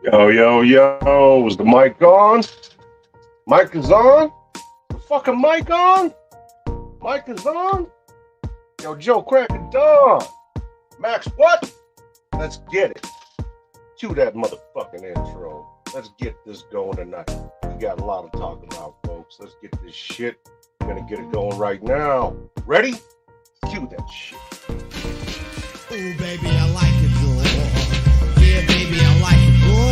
Yo, yo, yo, was the mic on? Mic is on? The fucking mic on? Mic is on? Yo, Joe Crack and Dawn. Max, what? Let's get it. Cue that motherfucking intro. Let's get this going tonight. We got a lot to talk about, folks. Let's get this shit. We're gonna get it going right now. Ready? Cue that shit. Ooh, baby, I like it raw. Yeah, baby, I like it raw.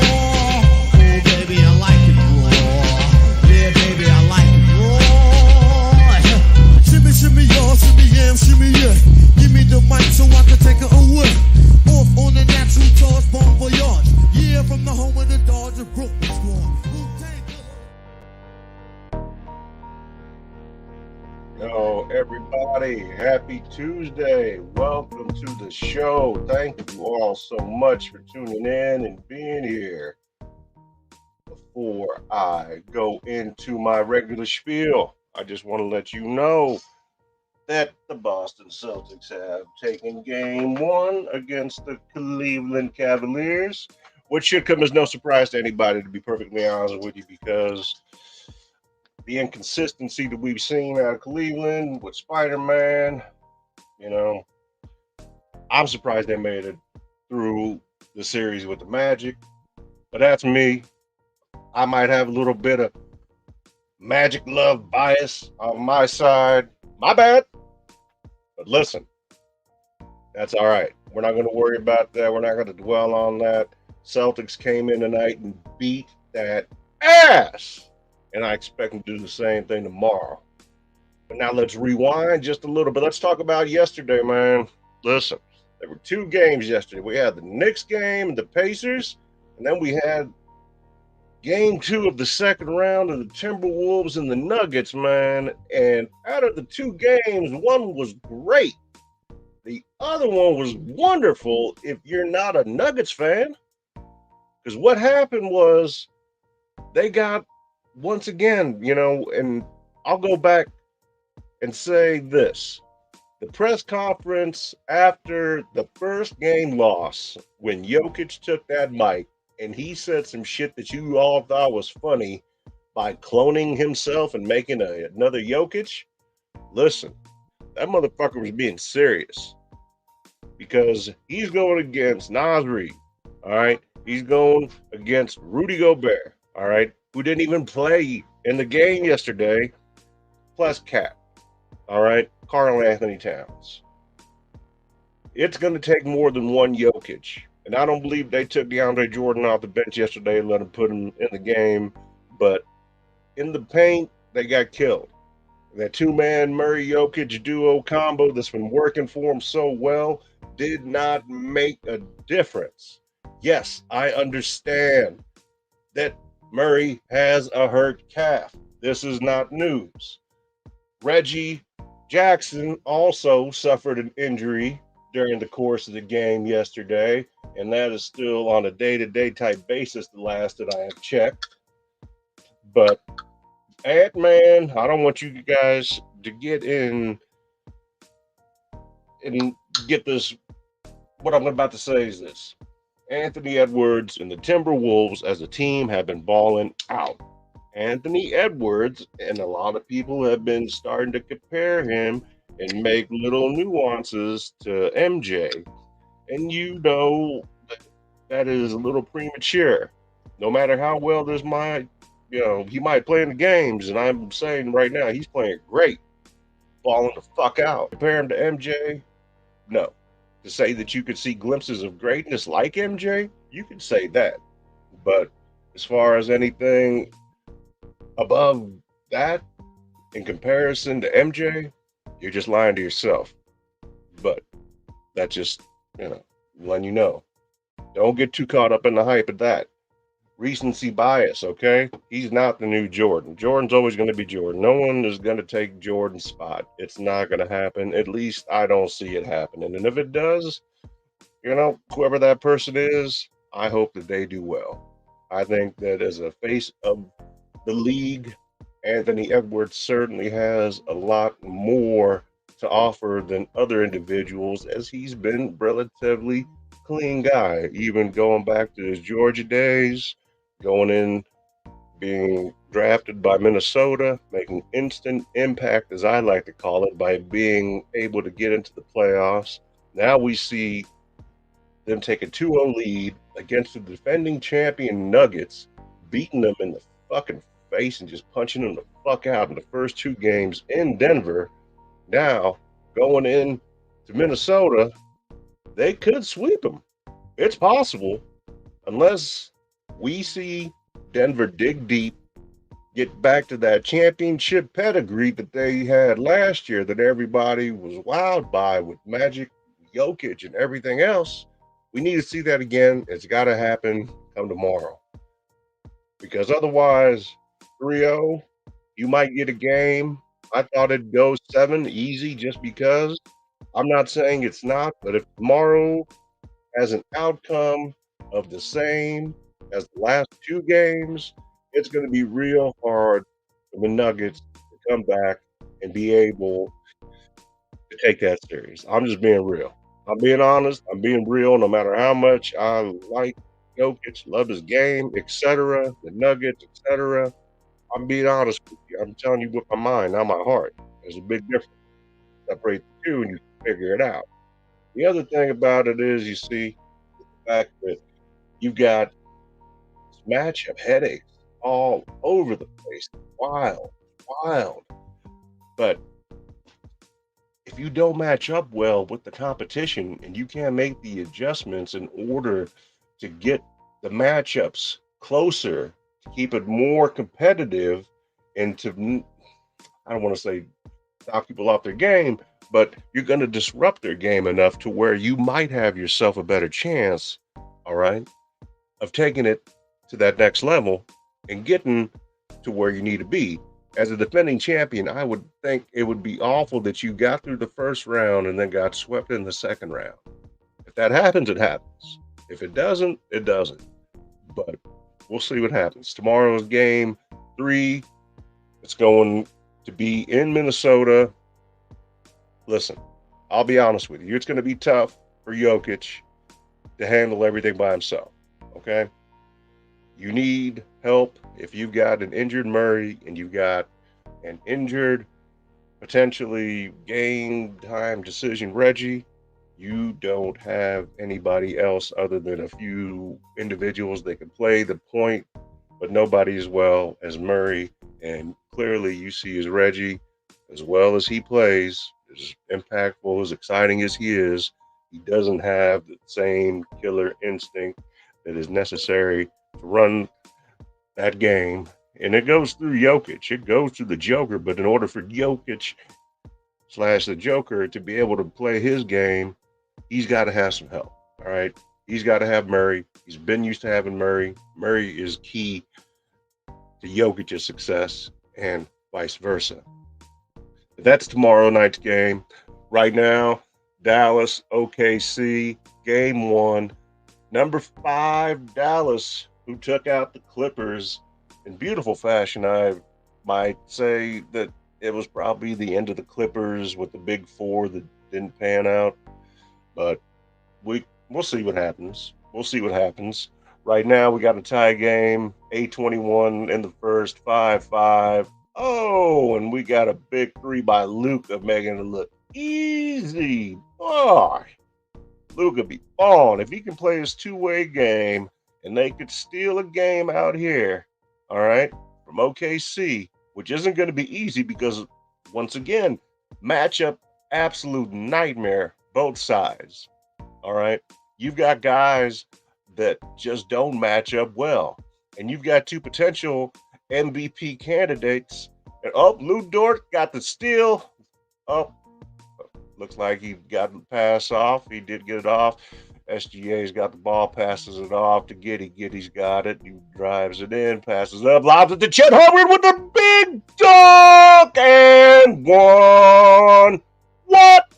Ooh, baby, I like it raw. Yeah, baby, I like it raw. Shimmy, shimmy, y'all, shimmy, yeah, shimmy, yeah. Give me the mic so I can take it away. Off on the natural charge, bon voyage. Yeah, from the home of the Dodger Brooklyn Squad. Yo, everybody, happy Tuesday. Welcome to the show. Thank you all so much for tuning in and being here. Before I go into my regular spiel, I just want to let you know that the Boston Celtics have taken game one against the Cleveland Cavaliers, which should come as no surprise to anybody, to be perfectly honest with you, because the inconsistency that we've seen out of Cleveland with Spider-Man, you know, I'm surprised they made it through the series with the Magic. But that's me. I might have a little bit of Magic love bias on my side. My bad. But listen, that's all right. We're not going to worry about that. We're not going to dwell on that. Celtics came in tonight and beat that ass. And I expect them to do the same thing tomorrow. But now let's rewind just a little bit. Let's talk about yesterday, man. Listen, there were two games yesterday. We had the Knicks game and the Pacers, and then we had game two of the second round of the Timberwolves and the Nuggets, man. And out of the two games, one was great. The other one was wonderful if you're not a Nuggets fan. Because what happened was they got, once again, and I'll go back and say this. The press conference after the first game loss, when Jokic took that mic and he said some shit that you all thought was funny by cloning himself and making another Jokic, listen, that motherfucker was being serious because he's going against Nas Reed, all right? He's going against Rudy Gobert, all right, who didn't even play in the game yesterday, plus Cap, all right, Karl Anthony Towns. It's going to take more than one Jokic. And I don't believe they took DeAndre Jordan off the bench yesterday and let him put him in the game. But in the paint, they got killed. That two-man Murray Jokic duo combo that's been working for him so well did not make a difference. Yes, I understand that Murray has a hurt calf. This is not news. Reggie Jackson also suffered an injury during the course of the game yesterday, and that is still on a day-to-day type basis, the last that I have checked. But Ant-Man, I don't want you guys to get in and get this. What I'm about to say is this. Anthony Edwards and the Timberwolves as a team have been balling out. Anthony Edwards, and a lot of people have been starting to compare him and make little nuances to MJ. And that is a little premature. No matter how well this might, he might play in the games, and I'm saying right now he's playing great, balling the fuck out. Compare him to MJ? No. To say that you could see glimpses of greatness like MJ, you could say that. But as far as anything above that in comparison to MJ, you're just lying to yourself. But that's just, letting you know. Don't get too caught up in the hype of that. Recency bias, okay? He's not the new Jordan. Jordan's always going to be Jordan. No one is going to take Jordan's spot. It's not going to happen. At least I don't see it happening. And if it does, whoever that person is, I hope that they do well. I think that as a face of the league, Anthony Edwards certainly has a lot more to offer than other individuals, as he's been relatively clean guy, even going back to his Georgia days, going in, being drafted by Minnesota, making instant impact, as I like to call it, by being able to get into the playoffs. Now we see them take a 2-0 lead against the defending champion Nuggets, beating them in the fucking face and just punching them the fuck out in the first two games in Denver. Now, going in to Minnesota, they could sweep them. It's possible, unless we see Denver dig deep, get back to that championship pedigree that they had last year that everybody was wowed by with Magic, Jokic, and everything else. We need to see that again. It's got to happen come tomorrow. Because otherwise, 3-0, you might get a game. I thought it'd go 7 easy just because. I'm not saying it's not, but if tomorrow has an outcome of the same as the last two games, it's going to be real hard for the Nuggets to come back and be able to take that series. I'm just being real. I'm being honest. I'm being real. No matter how much I like Jokic, love his game, etc., the Nuggets, etc. I'm being honest with you. I'm telling you with my mind, not my heart. There's a big difference. Separate the two, and you can figure it out. The other thing about it is, you see, the fact that you've got matchup headaches all over the place. Wild, wild. But if you don't match up well with the competition and you can't make the adjustments in order to get the matchups closer, to keep it more competitive, and to, I don't want to say knock people off their game, but you're going to disrupt their game enough to where you might have yourself a better chance, all right, of taking it to that next level and getting to where you need to be. As a defending champion, I would think it would be awful that you got through the first round and then got swept in the second round. If that happens, it happens. If it doesn't, it doesn't. But we'll see what happens. Tomorrow's game 3, it's going to be in Minnesota. Listen, I'll be honest with you. It's going to be tough for Jokic to handle everything by himself. Okay? You need help if you've got an injured Murray and you've got an injured, potentially game time decision Reggie. You don't have anybody else other than a few individuals that can play the point, but nobody as well as Murray. And clearly, you see as Reggie, as well as he plays, as impactful, as exciting as he doesn't have the same killer instinct that is necessary to run that game. And it goes through Jokic. It goes through the Joker. But in order for Jokic / the Joker to be able to play his game, he's got to have some help. All right. He's got to have Murray. He's been used to having Murray. Murray is key to Jokic's success and vice versa. That's tomorrow night's game. Right now, Dallas, OKC, game 1. Number 5, Dallas, who took out the Clippers in beautiful fashion. I might say that it was probably the end of the Clippers with the big 4 that didn't pan out. But we'll see what happens. We'll see what happens. Right now, we got a tie game, 8:21 in the first, 5-5. Oh, and we got a big 3 by Luka making it look easy. Boy, Luka be on. If he can play his two-way game, and they could steal a game out here, all right, from OKC, which isn't going to be easy because, once again, matchup absolute nightmare, both sides, all right? You've got guys that just don't match up well, and you've got 2 potential MVP candidates. And Lou Dort got the steal. Looks like he got the pass off. He did get it off. SGA's got the ball, passes it off to Giddey. Giddey's got it. He drives it in, passes up, lobs it to Chet Hubbard with a big dunk and 1. What?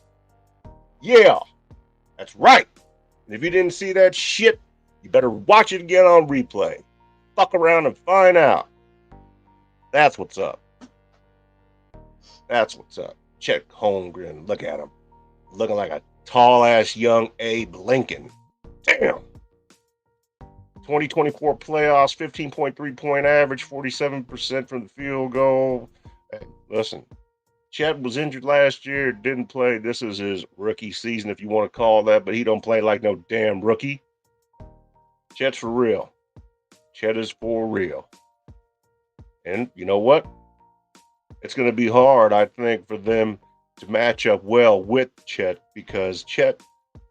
Yeah, that's right. And if you didn't see that shit, you better watch it again on replay. Fuck around and find out. That's what's up. That's what's up. Chet Holmgren, look at him. Looking like a tall-ass young Abe Lincoln. Damn. 2024 playoffs, 15.3 point average, 47% from the field goal. Hey, listen, Chet was injured last year, didn't play. This is his rookie season, if you want to call that, but he don't play like no damn rookie. Chet's for real. Chet is for real. And you know what? It's going to be hard, I think, for them to match up well with Chet because Chet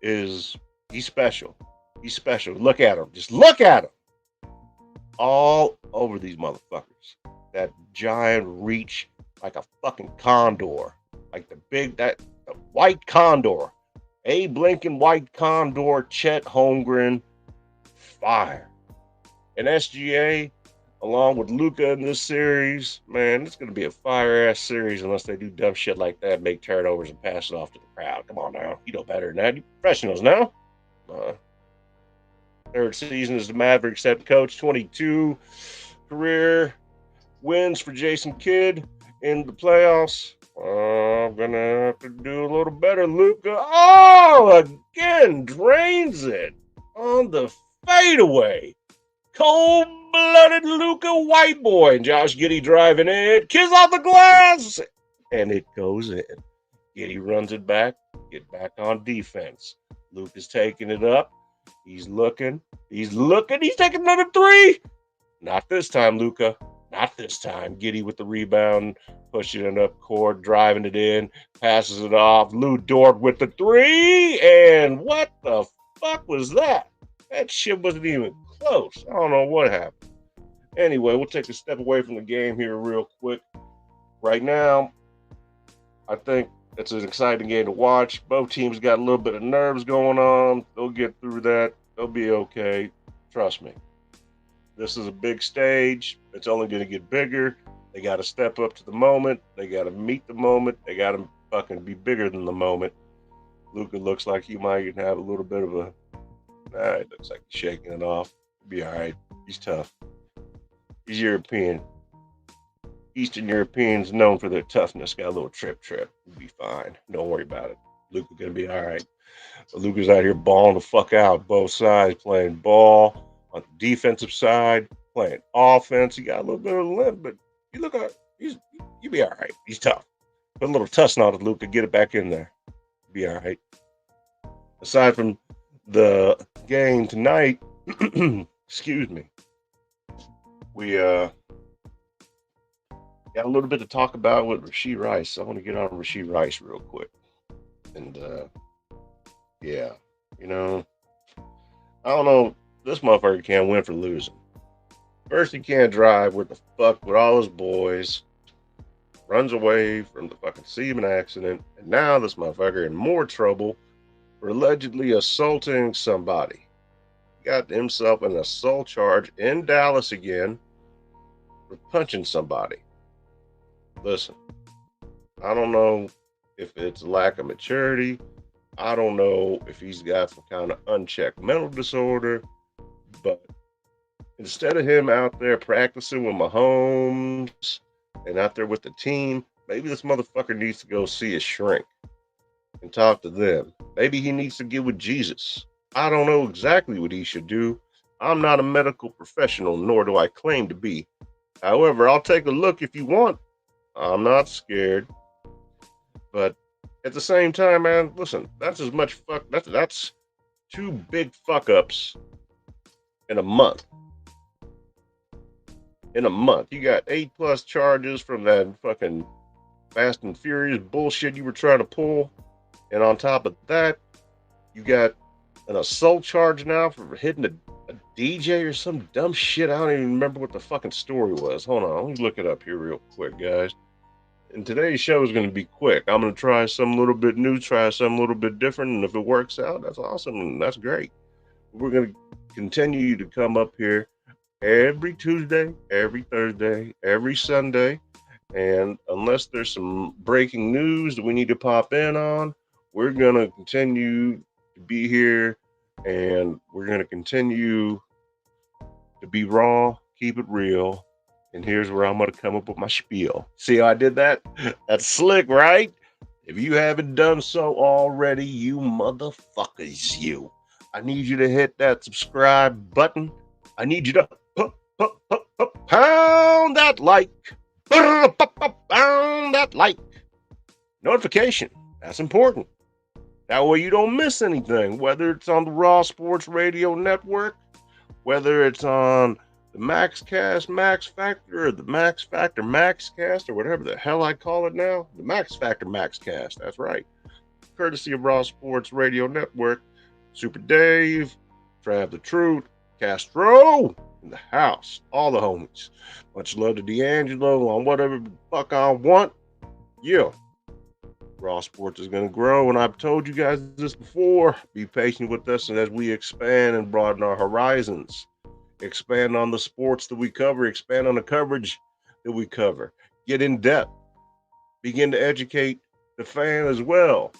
he's special. He's special. Look at him. Just look at him. All over these motherfuckers. That giant reach like a fucking condor. Like the white condor. Abe Lincoln white condor, Chet Holmgren, fire. And SGA, along with Luka in this series, man, it's going to be a fire-ass series unless they do dumb shit like that, make turnovers and pass it off to the crowd. Come on now. You know better than that. You professionals now. Third season as the Mavericks head coach, 22 career wins for Jason Kidd in the playoffs. I'm going to have to do a little better. Luka, again, drains it on the fadeaway. Cold-blooded Luka white boy. And Josh Giddey driving in. Kiss off the glass. And it goes in. Giddey runs it back. Get back on defense. Luka's taking it up. He's looking. He's taking another three. Not this time, Luka. Not this time. Giddey with the rebound. Pushing it up court. Driving it in. Passes it off. Lou Dort with the three. And what the fuck was that? That shit wasn't even close. I don't know what happened. Anyway, we'll take a step away from the game here real quick. Right now, I think it's an exciting game to watch. Both teams got a little bit of nerves going on. They'll get through that. They'll be okay. Trust me. This is a big stage. It's only going to get bigger. They got to step up to the moment. They got to meet the moment. They got to fucking be bigger than the moment. Luka looks like he might have a little bit of a... it looks like he's shaking it off. He'll be all right. He's tough. He's European. Eastern Europeans known for their toughness. Got a little trip. We'll be fine. Don't worry about it. Luka gonna be all right. But Luka's out here balling the fuck out. Both sides playing ball on the defensive side, playing offense. He got a little bit of a limp, but you look at you'll be all right. He's tough. Put a little tussle on it, Luka. Get it back in there. Be all right. Aside from the game tonight, excuse me, we got a little bit to talk about with Rashee Rice. I want to get on Rashee Rice real quick. And yeah, I don't know. This motherfucker can't win for losing. First, he can't drive with all his boys. Runs away from the fucking Seaman accident. And now this motherfucker in more trouble for allegedly assaulting somebody. He got himself an assault charge in Dallas again for punching somebody. Listen, I don't know if it's lack of maturity. I don't know if he's got some kind of unchecked mental disorder. But instead of him out there practicing with Mahomes and out there with the team, maybe this motherfucker needs to go see a shrink and talk to them. Maybe he needs to get with Jesus. I don't know exactly what he should do. I'm not a medical professional, nor do I claim to be. However, I'll take a look if you want. I'm not scared. But at the same time, man, listen, that's as much that's two big fuck ups in a month. In a month. You got 8+ charges from that fucking Fast and Furious bullshit you were trying to pull. And on top of that, you got an assault charge now for hitting a DJ or some dumb shit. I don't even remember what the fucking story was. Hold on, let me look it up here real quick, guys. And today's show is going to be quick. I'm going to try something a little bit new, try something a little bit different. And if it works out, that's awesome. And that's great. We're going to continue to come up here every Tuesday, every Thursday, every Sunday. And unless there's some breaking news that we need to pop in on, we're going to continue to be here. And we're going to continue to be raw, keep it real. And here's where I'm going to come up with my spiel. See how I did that? That's slick, right? If you haven't done so already, you motherfuckers, I need you to hit that subscribe button. I need you to pound that like. Pound that like. Notification. That's important. That way you don't miss anything, whether it's on the Raw Sports Radio Network, whether it's on the MaxCast, Max Factor, or the Max Factor MaxCast, or whatever the hell I call it now. The Max Factor MaxCast, that's right. Courtesy of Raw Sports Radio Network. Super Dave, Trav the Truth, Castro in the house. All the homies. Much love to D'Angelo on whatever the fuck I want. Yeah. Raw Sports is going to grow, and I've told you guys this before. Be patient with us as we expand and broaden our horizons. Expand on the sports that we cover. Expand on the coverage that we cover. Get in depth. Begin to educate the fan as well.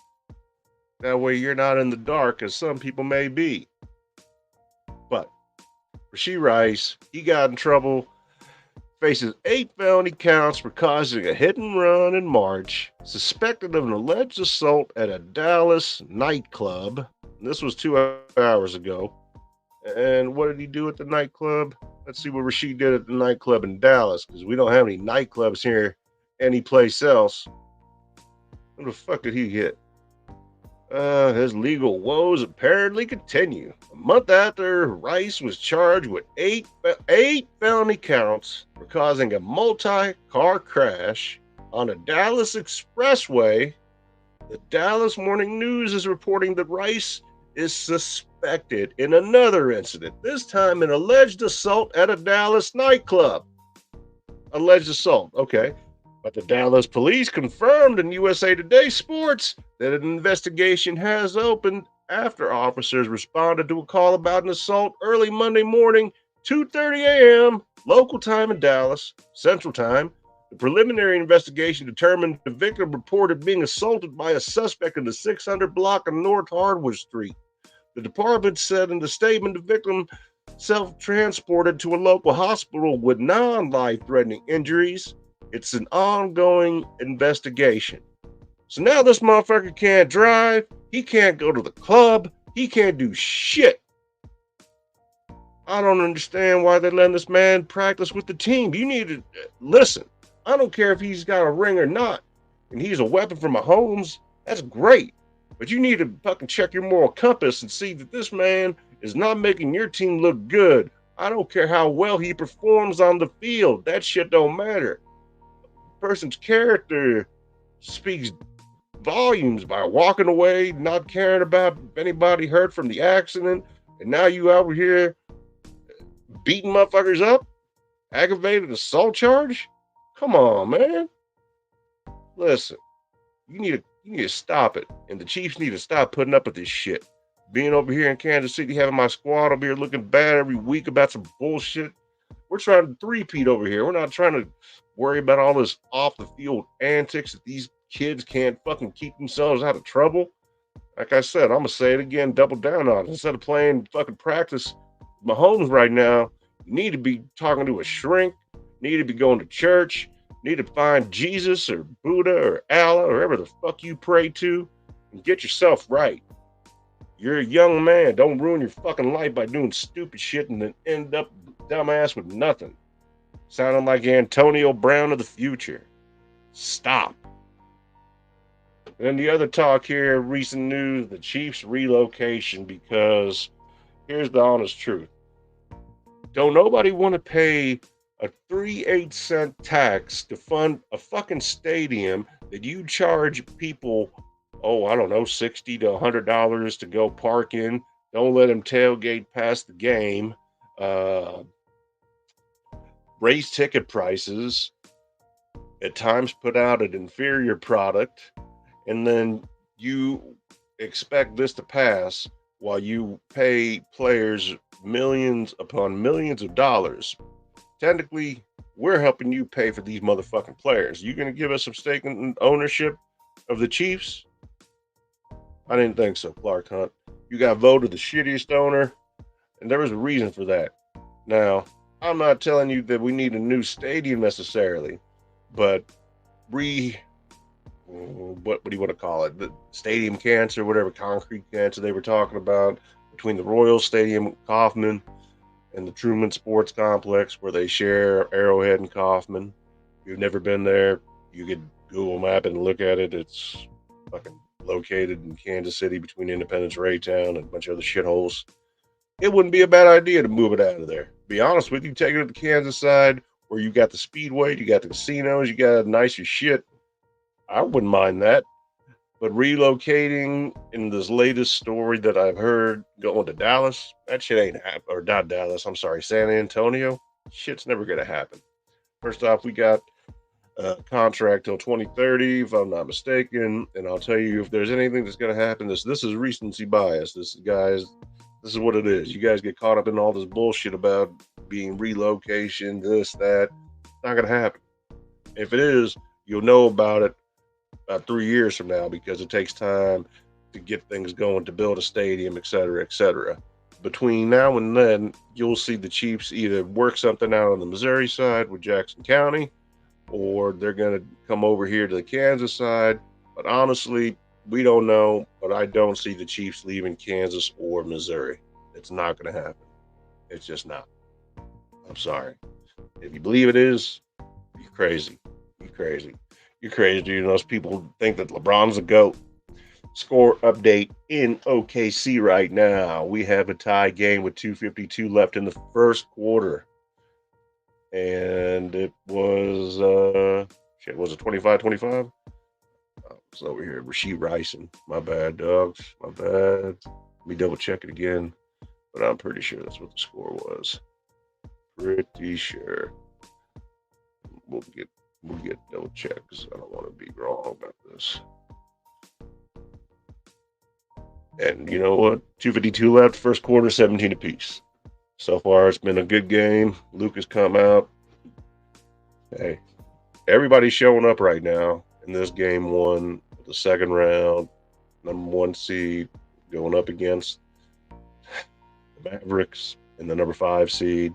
That way you're not in the dark, as some people may be. But Rashee Rice, he got in trouble. Faces 8 felony counts for causing a hit and run in March, suspected of an alleged assault at a Dallas nightclub. This was 2 hours ago. And what did he do at the nightclub? Let's see what Rashee did at the nightclub in Dallas, because we don't have any nightclubs here anyplace else. What the fuck did he hit? His legal woes apparently continue. A month after Rice was charged with eight felony counts for causing a multi-car crash on a Dallas expressway, the Dallas Morning News is reporting that Rice is suspected in another incident, this time an alleged assault at a Dallas nightclub. Alleged assault, okay. But the Dallas police confirmed in USA Today Sports that an investigation has opened after officers responded to a call about an assault early Monday morning, 2:30 a.m., local time in Dallas, Central Time. The preliminary investigation determined the victim reported being assaulted by a suspect in the 600 block of North Hardwood Street. The department said in the statement the victim self-transported to a local hospital with non-life-threatening injuries. It's an ongoing investigation. So now this motherfucker can't drive. He can't go to the club. He can't do shit. I don't understand why they're letting this man practice with the team. You need to listen. I don't care if he's got a ring or not, and he's a weapon for Mahomes. That's great. But you need to fucking check your moral compass and see that this man is not making your team look good. I don't care how well he performs on the field. That shit don't matter. Person's character speaks volumes by walking away, not caring about anybody hurt from the accident, and now you out here beating motherfuckers up, aggravated assault charge. Come on, man. Listen, you need to stop it, and the Chiefs need to stop putting up with this shit. Being over here in Kansas City, having my squad over here looking bad every week about some bullshit. We're trying to three-peat over here. We're not trying to worry about all this off-the-field antics that these kids can't fucking keep themselves out of trouble. Like I said, I'm going to say it again, double down on it. Instead of playing fucking practice Mahomes right now, you need to be talking to a shrink, need to be going to church, need to find Jesus or Buddha or Allah or whoever the fuck you pray to and get yourself right. You're a young man. Don't ruin your fucking life by doing stupid shit and then end up dumbass with nothing. Sounding like Antonio Brown of the future. Stop. And then the other talk here, recent news, the Chiefs relocation, because here's the honest truth. Don't nobody want to pay a 3/8 cent tax to fund a fucking stadium that you charge people, I don't know, $60 to $100 to go park in. Don't let them tailgate past the game. Raise ticket prices, at times put out an inferior product, and then you expect this to pass while you pay players millions upon millions of dollars. Technically, we're helping you pay for these motherfucking players. You gonna give us some stake in ownership of the Chiefs? I didn't think so, Clark Hunt. You got voted the shittiest owner, and there was a reason for that. Now, I'm not telling you that we need a new stadium necessarily, but what do you want to call it? The stadium cancer, whatever, concrete cancer they were talking about. between the Royal Stadium, Kauffman, and the Truman Sports Complex, where they share Arrowhead and Kauffman. If you've never been there, you could Google Map and look at it. It's fucking located in Kansas City between Independence, Raytown, and a bunch of other shitholes. It wouldn't be a bad idea to move it out of there. Be honest with you, take it to the Kansas side where you got the speedway, you got the casinos, you got nicer shit. I wouldn't mind that. But relocating in this latest story that I've heard going to Dallas, that shit ain't happen. Or not Dallas, I'm sorry, San Antonio. Shit's never gonna happen. First off, we got a contract till 2030, if I'm not mistaken. And I'll tell you, if there's anything that's gonna happen, this is recency bias. This is what it is. You guys get caught up in all this bullshit about being relocation, this, that. It's not gonna happen. If it is, you'll know about it about 3 years from now because it takes time to get things going, to build a stadium, et cetera, et cetera. Between now and then, you'll see the Chiefs either work something out on the Missouri side with Jackson County, or they're going to come over here to the Kansas side. But honestly, we don't know. But I don't see the Chiefs leaving Kansas or Missouri. It's not going to happen. It's just not. I'm sorry. If you believe it is, you're crazy. You're crazy. You're crazy, dude. Those people think that LeBron's a GOAT. Score update in OKC right now. We have a tie game with 2:52 left in the first quarter. And it was, was it 25-25? I was over here, Rasheed Ricing. My bad, dogs. My bad. Let me double check it again. But I'm pretty sure that's what the score was. Pretty sure. We'll get double check because I don't want to be wrong about this. And you know what? 2:52 left, first quarter, 17 apiece. So far, it's been a good game. Lucas come out. Hey, everybody's showing up right now in this game one, the second round, number 1 seed, going up against the Mavericks and the number 5 seed.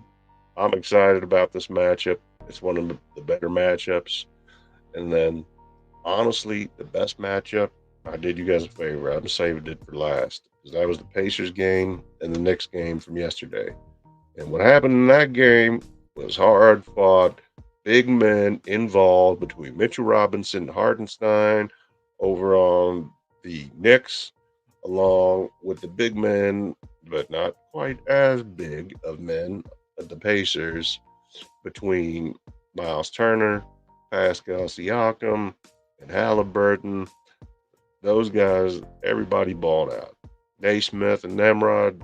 I'm excited about this matchup. It's one of the better matchups. And then, honestly, the best matchup, I did you guys a favor. I'm saving it for last because that was the Pacers game and the Knicks game from yesterday. And what happened in that game was hard fought, big men involved between Mitchell Robinson and Hartenstein over on the Knicks, along with the big men, but not quite as big of men at the Pacers, between Miles Turner, Pascal Siakam, and Halliburton. Those guys, everybody balled out. Naismith and Nemrod,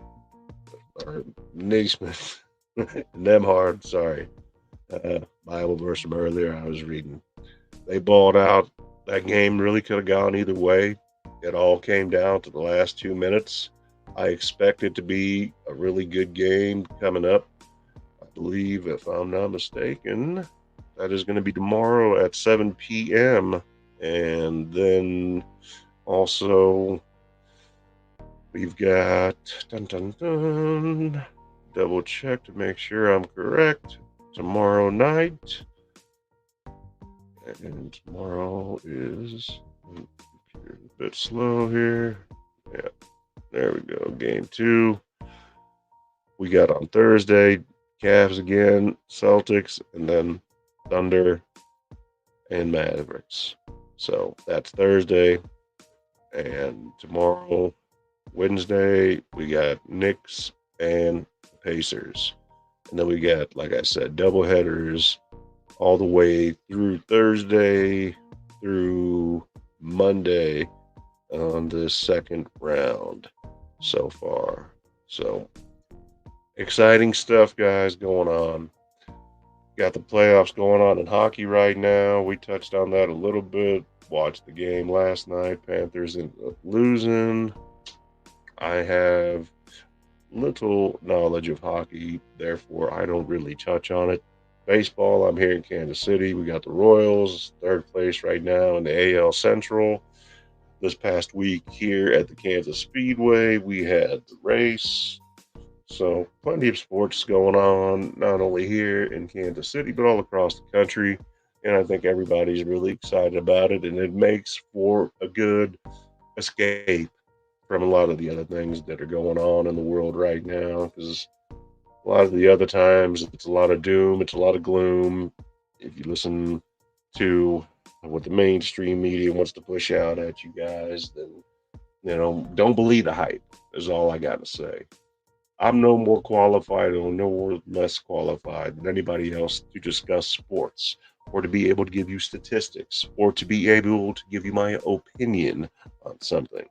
or Naismith and Nemhard, sorry. Bible verse from earlier I was reading. They balled out. That game really could have gone either way. It all came down to the last 2 minutes. I expect it to be a really good game coming up. I believe, if I'm not mistaken, that is going to be tomorrow at 7 p.m. And then also, we've got double check to make sure I'm correct. Tomorrow night, and tomorrow is a bit slow here. Yeah, there we go. Game 2. We got on Thursday, Cavs again, Celtics, and then Thunder and Mavericks. So that's Thursday. And tomorrow, Wednesday, we got Knicks and Pacers. And then we got, like I said, double headers all the way through Thursday through Monday on the second round so far. So exciting stuff, guys, going on. Got the playoffs going on in hockey right now. We touched on that a little bit. Watched the game last night. Panthers ended up losing. I have little knowledge of hockey, therefore I don't really touch on it. Baseball, I'm here in Kansas City. We got the Royals, third place right now in the AL Central. This past week here at the Kansas Speedway, we had the race. So plenty of sports going on, not only here in Kansas City, but all across the country. And I think everybody's really excited about it, and it makes for a good escape from a lot of the other things that are going on in the world right now. Because a lot of the other times, it's a lot of doom, it's a lot of gloom. If you listen to what the mainstream media wants to push out at you guys, then don't believe the hype. Is all I got to say. I'm no more qualified or no more less qualified than anybody else to discuss sports or to be able to give you statistics or to be able to give you my opinion on something.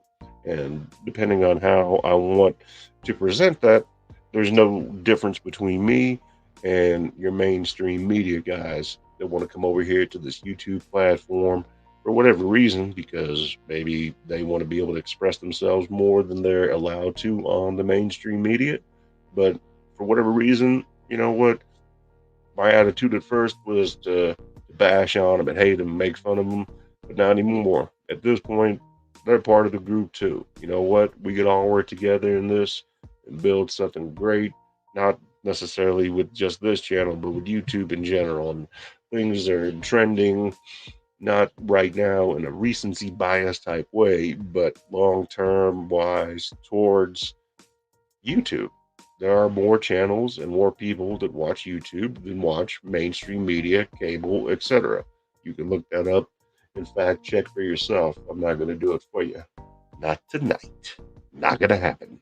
And depending on how I want to present that, there's no difference between me and your mainstream media guys that want to come over here to this YouTube platform for whatever reason, because maybe they want to be able to express themselves more than they're allowed to on the mainstream media. But for whatever reason, you know what? My attitude at first was to bash on them and hate them, make fun of them, but not anymore. At this point, they're part of the group too. You know what? We could all work together in this and build something great, not necessarily with just this channel, but with YouTube in general. And things are trending not right now in a recency bias type way, but long term wise towards YouTube. There are more channels and more people that watch YouTube than watch mainstream media, cable, etc. You can look that up and fact check for yourself. I'm not going to do it for you. Not tonight. Not going to happen.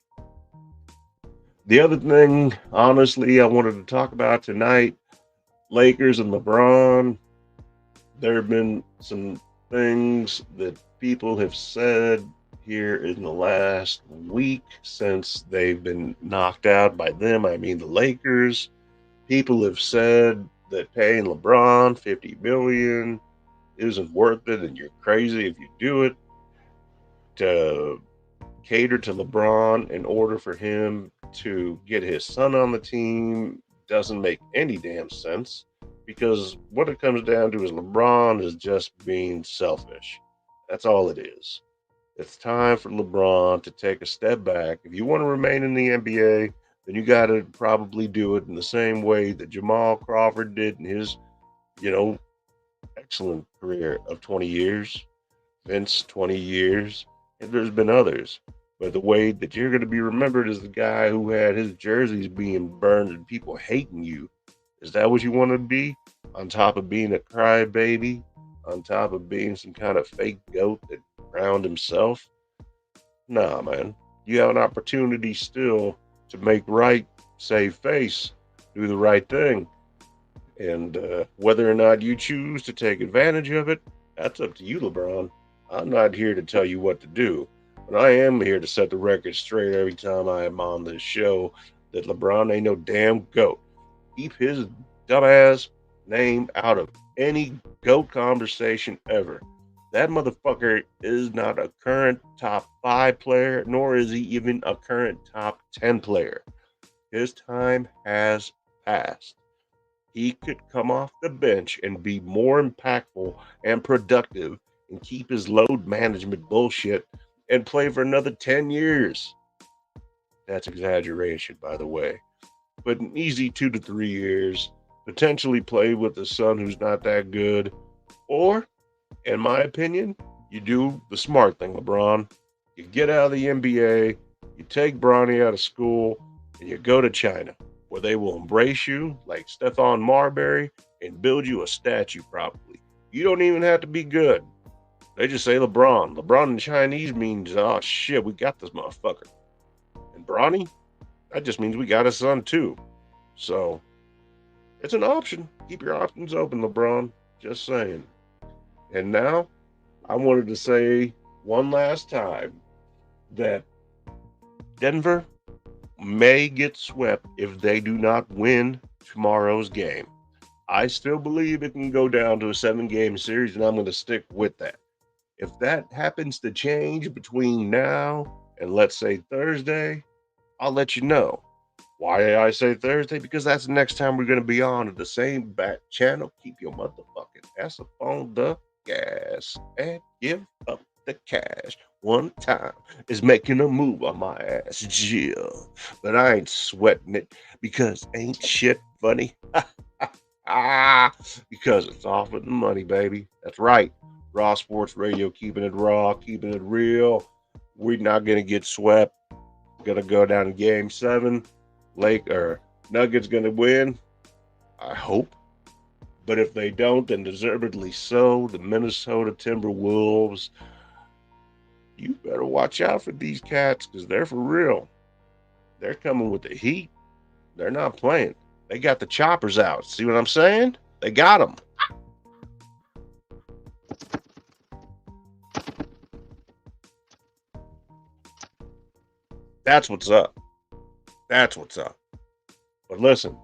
The other thing, honestly, I wanted to talk about tonight, Lakers and LeBron. There have been some things that people have said here in the last week since they've been knocked out. By them, I mean the Lakers. People have said that paying LeBron 50 million isn't worth it and you're crazy if you do it. To cater to LeBron in order for him to get his son on the team doesn't make any damn sense, because what it comes down to is LeBron is just being selfish. That's all it is. It's time for LeBron to take a step back. If you want to remain in the NBA, then you got to probably do it in the same way that Jamal Crawford did in his, you know, excellent career of 20 years. Vince, 20 years, and there's been others. But the way that you're going to be remembered is the guy who had his jerseys being burned and people hating you. Is that what you want to be? On top of being a crybaby? On top of being some kind of fake goat that drowned himself? Nah, man. You have an opportunity still to make right, save face, do the right thing. And whether or not you choose to take advantage of it, that's up to you, LeBron. I'm not here to tell you what to do, but I am here to set the record straight every time I am on this show that LeBron ain't no damn GOAT. Keep his dumbass name out of any GOAT conversation ever. That motherfucker is not a current top 5 player, nor is he even a current top 10 player. His time has passed. He could come off the bench and be more impactful and productive and keep his load management bullshit and play for another 10 years. That's exaggeration, by the way. But an easy 2 to 3 years, potentially play with a son who's not that good. Or, in my opinion, you do the smart thing, LeBron. You get out of the NBA, you take Bronny out of school, and you go to China, where they will embrace you like Stephon Marbury and build you a statue probably. You don't even have to be good. They just say LeBron. LeBron in Chinese means, oh shit, we got this motherfucker. And Bronny, that just means we got a son too. So, it's an option. Keep your options open, LeBron. Just saying. And now, I wanted to say one last time that Denver may get swept if they do not win tomorrow's game. I still believe it can go down to a 7-game series, and I'm going to stick with that. If that happens to change between now and let's say Thursday, I'll let you know. Why I say Thursday? Because that's the next time we're going to be on at the same back channel. Keep your motherfucking ass up on the gas and give up the cash. One time is making a move on my ass, Jill. But I ain't sweating it because ain't shit funny. Because it's off with the money, baby. That's right. Raw Sports Radio, keeping it raw, keeping it real. We're not gonna get swept. Gonna go down to Game 7. Nuggets gonna win. I hope. But if they don't, then deservedly so. The Minnesota Timberwolves. You better watch out for these cats because they're for real. They're coming with the heat. They're not playing. They got the choppers out. See what I'm saying? They got them. That's what's up. That's what's up. But listen,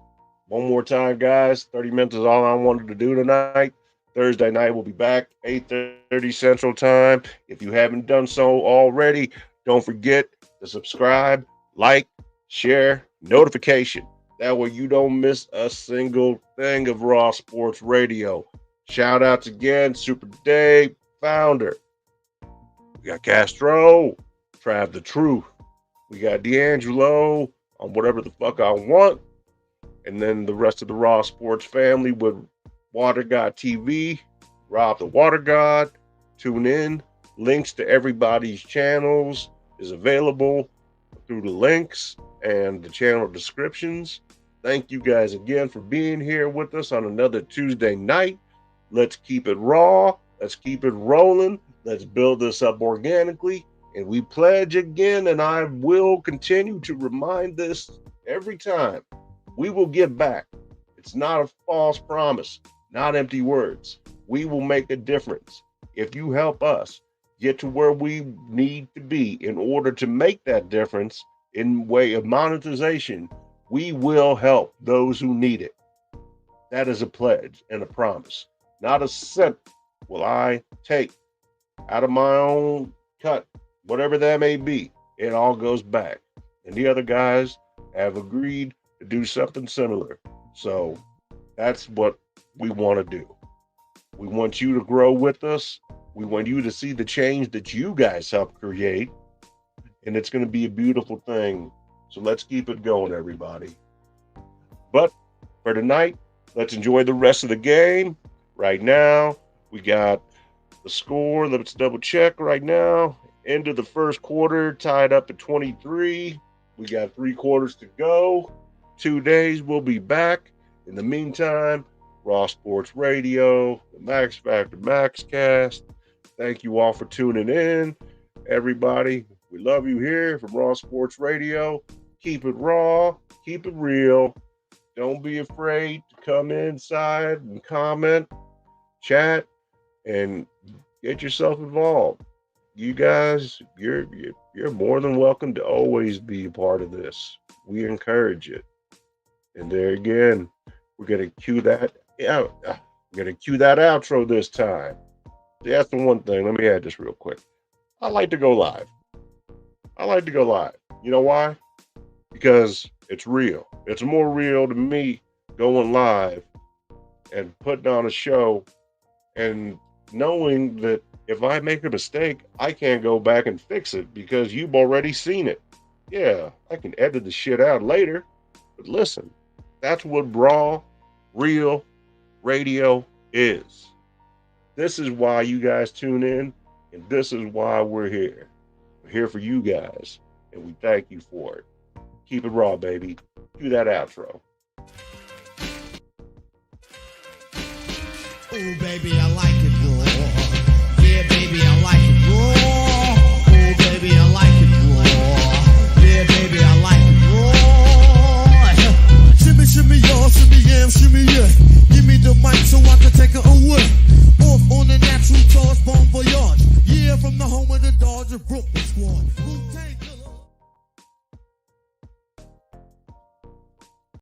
one more time, guys. 30 minutes is all I wanted to do tonight. Thursday night, we'll be back, 8:30 Central Time. If you haven't done so already, don't forget to subscribe, like, share, notification. That way you don't miss a single thing of Raw Sports Radio. Shout outs again, Super Dave, founder. We got Castro, Trav the Truth. We got D'Angelo on whatever the fuck I want. And then the rest of the Raw Sports family with Water God TV, Rob the Water God. Tune in. Links to everybody's channels is available through the links and the channel descriptions. Thank you guys again for being here with us on another Tuesday night. Let's keep it raw. Let's keep it rolling. Let's build this up organically. And we pledge again, and I will continue to remind this every time. We will give back. It's not a false promise, not empty words. We will make a difference. If you help us get to where we need to be in order to make that difference in way of monetization, we will help those who need it. That is a pledge and a promise. Not a cent will I take out of my own cut, whatever that may be. It all goes back. And the other guys have agreed to do something similar. So that's what we want to do. We want you to grow with us. We want you to see the change that you guys help create. And it's going to be a beautiful thing. So let's keep it going, everybody. But for tonight, let's enjoy the rest of the game. Right now, we got the score. Let's double check right now. End of the first quarter, tied up at 23. We got 3 quarters to go. 2 days, we'll be back. In the meantime, Raw Sports Radio, the Max Factor Maxcast. Thank you all for tuning in. Everybody, we love you here from Raw Sports Radio. Keep it raw, keep it real. Don't be afraid to come inside and comment, chat, and get yourself involved. You guys, you're more than welcome to always be a part of this. We encourage it. And there again, we're gonna cue that out. We're gonna cue that outro this time. That's the one thing. Let me add this real quick. I like to go live. You know why? Because it's real. It's more real to me going live and putting on a show and knowing that if I make a mistake, I can't go back and fix it because you've already seen it. Yeah, I can edit the shit out later. But listen, that's what raw, real radio is. This is why you guys tune in, and this is why we're here. We're here for you guys, and we thank you for it. Keep it raw, baby. Do that outro. Ooh, baby, I like it raw. Yeah, baby, I like it raw. Ooh, baby, I like it raw. Yeah, baby, I like it raw. Shimmy, shimmy, y'all, shimmy, yeah, shimmy, yeah.